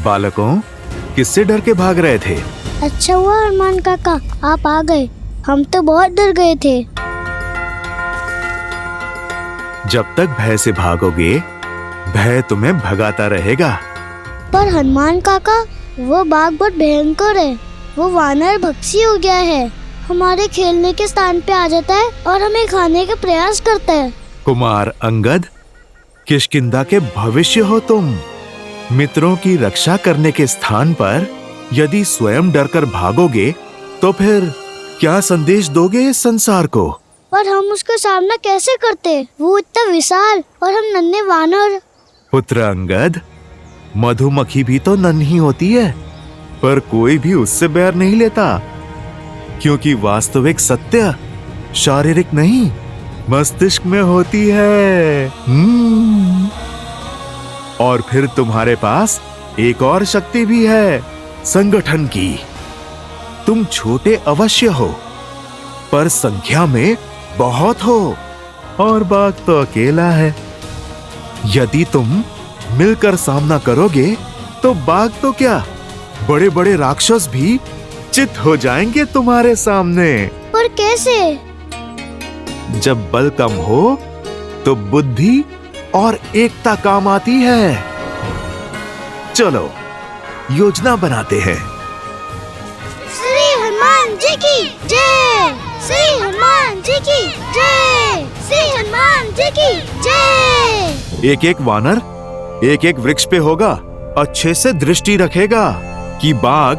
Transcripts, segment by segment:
बालकों, किससे डर के भाग रहे थे? अच्छा हुआ हनुमान काका आप आ गए, हम तो बहुत डर गए थे। जब तक भय से भागोगे, भय तुम्हें भगाता रहेगा। पर हनुमान काका, वो बाघ बहुत भयंकर है। वो वानर भक्षी हो गया है, हमारे खेलने के स्थान पे आ जाता है और हमें खाने का प्रयास करता है। कुमार अंगद, किष्किंधा के भविष्य हो तुम। मित्रों की रक्षा करने के स्थान पर यदि स्वयं डरकर भागोगे तो फिर क्या संदेश दोगे इस संसार को? पर हम उसका सामना कैसे करते? वो इतना विशाल और हम नन्हे वानर। पुत्र अंगद, मधुमक्खी भी तो नन्ही होती है, पर कोई भी उससे बैर नहीं लेता, क्योंकि वास्तविक सत्य शारीरिक नहीं, मस्तिष्क में होती है। और फिर तुम्हारे पास एक और शक्ति भी है, संगठन की। तुम छोटे अवश्य हो, पर संख्या में बहुत हो, और बाघ तो अकेला है। यदि तुम मिलकर सामना करोगे तो बाघ तो क्या, बड़े बड़े राक्षस भी चित हो जाएंगे तुम्हारे सामने। पर कैसे? जब बल कम हो तो बुद्धि और एकता काम आती है। चलो योजना बनाते हैं। श्री हनुमान जी की जय, श्री हनुमान जी की जय, श्री हनुमान जी की जय। एक एक वानर एक एक वृक्ष पे होगा, अच्छे से दृष्टि रखेगा कि बाघ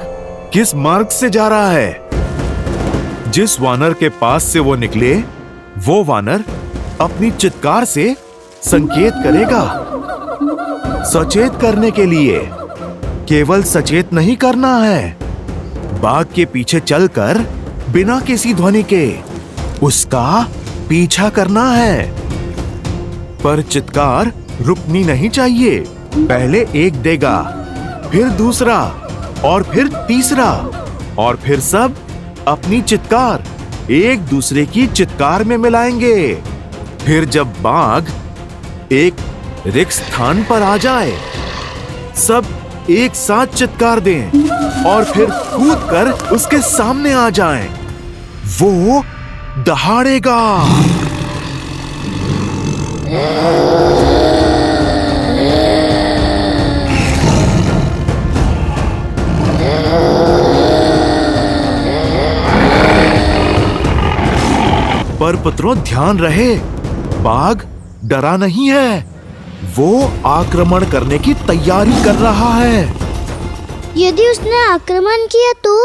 किस मार्ग से जा रहा है। जिस वानर के पास से वो निकले, वो वानर अपनी चित्कार से संकेत करेगा। सचेत करने के लिए केवल सचेत नहीं करना है, बाघ के पीछे चलकर बिना किसी ध्वनि के उसका पीछा करना है। पर चित्कार रुकनी नहीं चाहिए। पहले एक देगा, फिर दूसरा, और फिर तीसरा, और फिर सब अपनी चित्कार एक दूसरे की चित्कार में मिलाएंगे। फिर जब बाघ एक रिक्त स्थान पर आ जाए, सब एक साथ चित्कार दें और फिर कूदकर उसके सामने आ जाएं। वो दहाड़ेगा। पर पुत्रों ध्यान रहे, बाघ डरा नहीं है, वो आक्रमण करने की तैयारी कर रहा है। यदि उसने आक्रमण किया तो?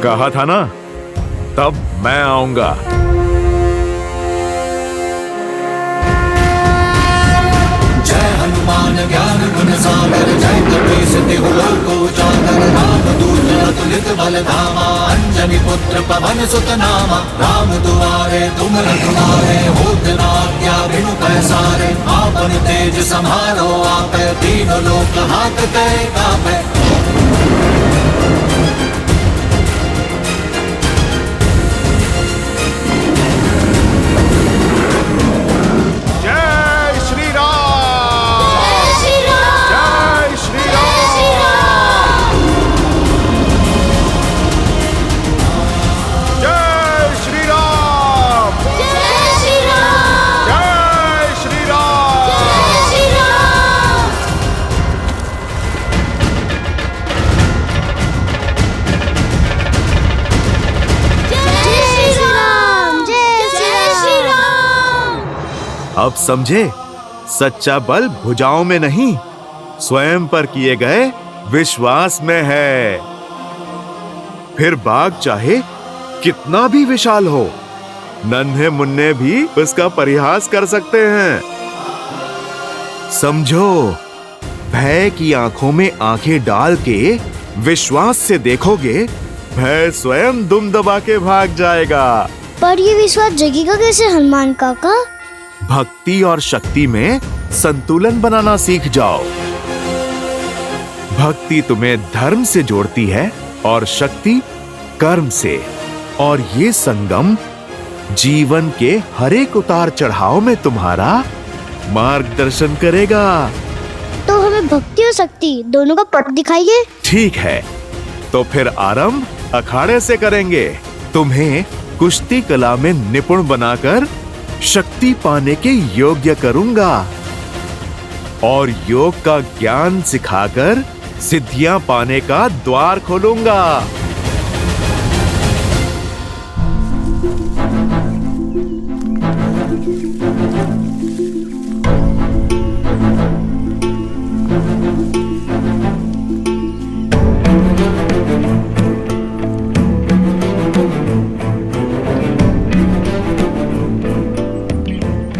कहा था ना, तब मैं आऊंगा। जय हनुमान ज्ञान गुण सागर, जय कपीस तिहु लोक उजागर, रामदूत अतुलित बल धामा, अंजनी पुत्र पवन सुत नामा। राम दुआरे तुम रखवारे, होत न आज्ञा बिनु पैसारे। आपन तेज समारो आपे, तीनों लोक हाथ कै कापे। अब समझे, सच्चा बल भुजाओं में नहीं, स्वयं पर किए गए विश्वास में है। फिर बाग चाहे कितना भी विशाल हो, नन्हे मुन्ने भी उसका परिहास कर सकते हैं। समझो, भय की आंखों में आंखें डाल के विश्वास से देखोगे, भय स्वयं दुम दबा के भाग जाएगा। पर ये विश्वास जगेगा कैसे हनुमान काका? भक्ति और शक्ति में संतुलन बनाना सीख जाओ। भक्ति तुम्हें धर्म से जोड़ती है और शक्ति कर्म से, और ये संगम जीवन के हर एक उतार चढ़ाव में तुम्हारा मार्गदर्शन करेगा। तो हमें भक्ति और शक्ति दोनों का पथ दिखाइए। ठीक है, तो फिर आरंभ अखाड़े से करेंगे। तुम्हें कुश्ती कला में निपुण बनाकर शक्ति पाने के योग्य करूंगा और योग का ज्ञान सिखाकर सिद्धियां पाने का द्वार खोलूंगा।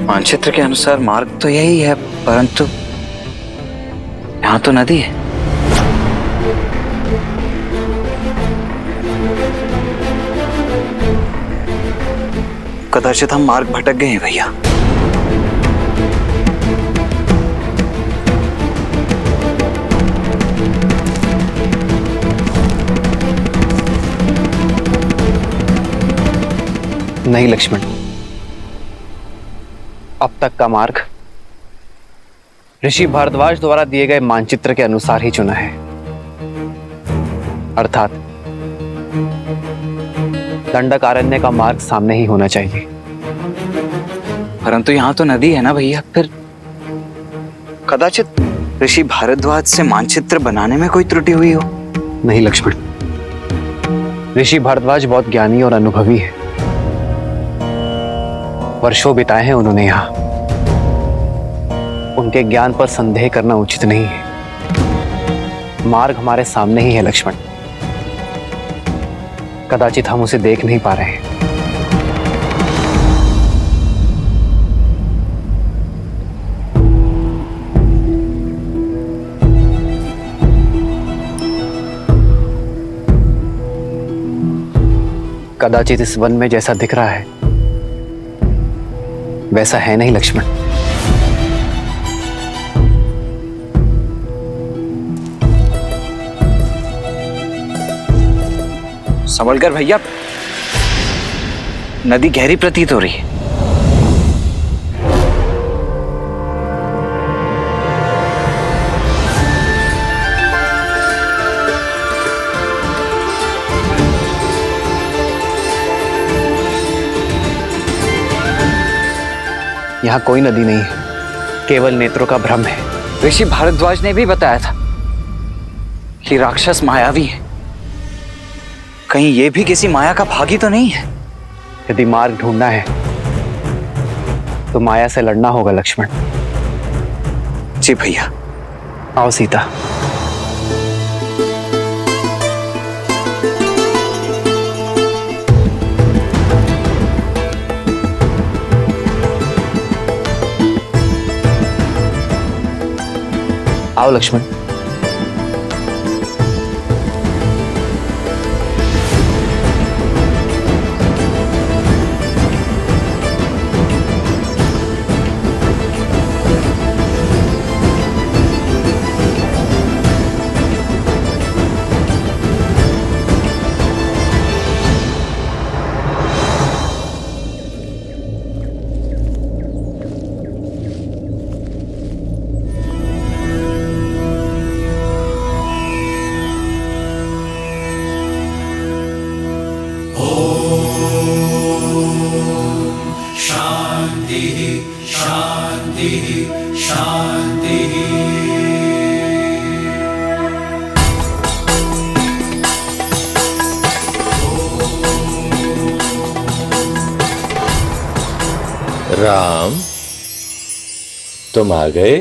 मानचित्र के अनुसार मार्ग तो यही है, परंतु यहाँ तो नदी है। कदाचित हम मार्ग भटक गए हैं भैया। नहीं लक्ष्मण, अब तक का मार्ग ऋषि भारद्वाज द्वारा दिए गए मानचित्र के अनुसार ही चुना है, अर्थात दंडकारण्य का मार्ग सामने ही होना चाहिए। परंतु यहाँ तो नदी है ना भैया, फिर कदाचित ऋषि भारद्वाज से मानचित्र बनाने में कोई त्रुटि हुई हो। नहीं लक्ष्मण, ऋषि भारद्वाज बहुत ज्ञानी और अनुभवी है। वर्षों बिताए हैं उन्होंने यहाँ। उनके ज्ञान पर संदेह करना उचित नहीं है। मार्ग हमारे सामने ही है लक्ष्मण, कदाचित हम उसे देख नहीं पा रहे हैं। कदाचित इस वन में जैसा दिख रहा है वैसा है नहीं लक्ष्मण। संभल कर भैया, नदी गहरी प्रतीत हो रही है। यहाँ कोई नदी नहीं है, केवल नेत्रों का भ्रम है। ऋषि भारद्वाज ने भी बताया था कि राक्षस मायावी है। कहीं ये भी किसी माया का भागी तो नहीं है? यदि मार्ग ढूंढना है तो माया से लड़ना होगा लक्ष्मण। जी भैया। आओ सीता। आओ लक्ष्मण। राम, तुम आ गए?